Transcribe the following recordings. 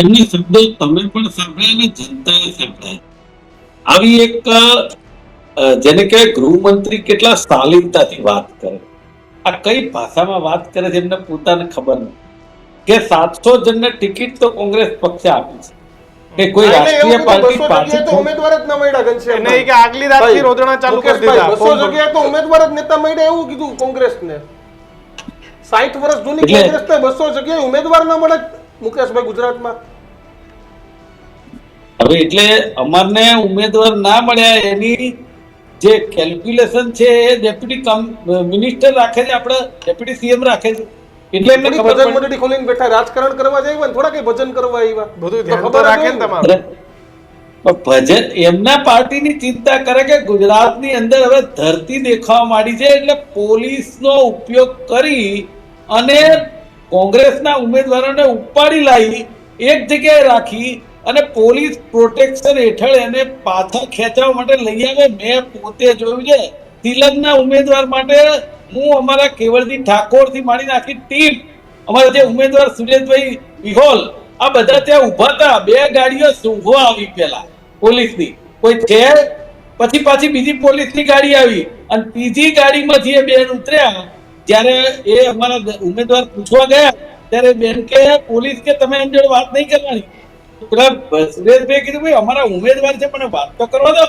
એમની શબ્દો તમે પણ સાંભળ્યા અને જનતાએ સાંભળ્યા. આવી એક જેને કહેવાય ગૃહમંત્રી કેટલા શાલીનતાથી વાત કરે, આ કઈ ભાષામાં વાત કરે છે એમને પોતાને ખબર નથી કે 700 જણને ટિકિટ તો કોંગ્રેસ પક્ષે આપી છે કે કોઈ રાષ્ટ્રીય પાર્ટી તો ઉમેદવાર જ ન મળ્યા ઘનશ્યામ નહીં કે આગલી રાતથી રોદણા ચાલુ કરી દીધા. 200 જગ્યાએ તો ઉમેદવાર જ નેતા મળ્યા એવું કીધું કોંગ્રેસને. 60 વર્ષ જૂની કોંગ્રેસને 200 જગ્યાએ ઉમેદવાર ન મળે મુકેશભાઈ ગુજરાતમાં. હવે એટલે અમારને ઉમેદવાર ના મળ્યા એની જે કેલ્ક્યુલેશન છે એ ડેપ્યુટી મિનિસ્ટર રાખે છે, આપણે ડેપ્યુટી સીએમ રાખે છે. એટલે એમને ખબર ભજન મંડળી ખોલીને બેઠા રાજકારણ કરવા જાય ને, થોડા કઈ ભજન કરવા આવ્યા. બધું ધ્યાન તો રાખે ને તમારું. ભજન એમના પાર્ટીની ચિંતા કરે કે ગુજરાતની અંદર હવે ધરતી દેખાવા માંડી છે, એટલે પોલીસનો ઉપયોગ કરી અને કોંગ્રેસના ઉમેદવારોને ઉપાડી લાવી એક જગ્યાએ રાખી અને પોલીસ પ્રોટેક્શન હેઠળ એને પાછા ખેંચવા માટે લઈ આવે. મેં પોતે જોયું છે તિલકના ઉમેદવાર માટે હું અમારા કેવળજી ઠાકોરથી માંડીને આખી ટીમ, અમારા જે ઉમેદવાર સુરેશભાઈ વિહોલ, આ બધા ત્યાં ઉભા હતા. 2 ગાડીઓ શોભવા આવી પેલા પોલીસની, કોઈ છે પછી પાછી બીજી પોલીસની ગાડી આવી અને ત્રીજી ગાડીમાંથી એ બેન ઉતર્યા. જ્યારે એ અમારા ઉમેદવાર પૂછવા ગયા ત્યારે બેન કે પોલીસ કે તમે એમ જોડે વાત નહીં કરવાની. સુરેશભાઈ કીધું ભાઈ અમારા ઉમેદવાર છે પણ વાત તો કરવા દો.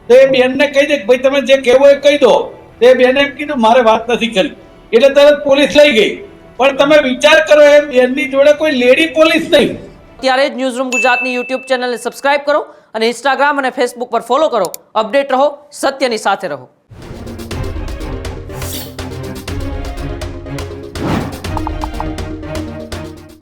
તો એ બેનને કહી દે ભાઈ તમે જે કહેવું એ કહી દો. તે બેને એમ કીધું મારે વાત નથી કરી, એટલે તરત પોલીસ લઈ ગઈ. પણ તમે વિચાર કરો એ બેનની જોડે કોઈ લેડી પોલીસ નહીં. ત્યારે જ ન્યૂઝરૂમ ગુજરાતની યુટ્યુબ ચેનલને સબસ્ક્રાઇબ કરો અને ઇન્સ્ટાગ્રામ અને ફેસબુક પર ફોલો કરો. અપડેટ રહો, સત્યની સાથે રહો.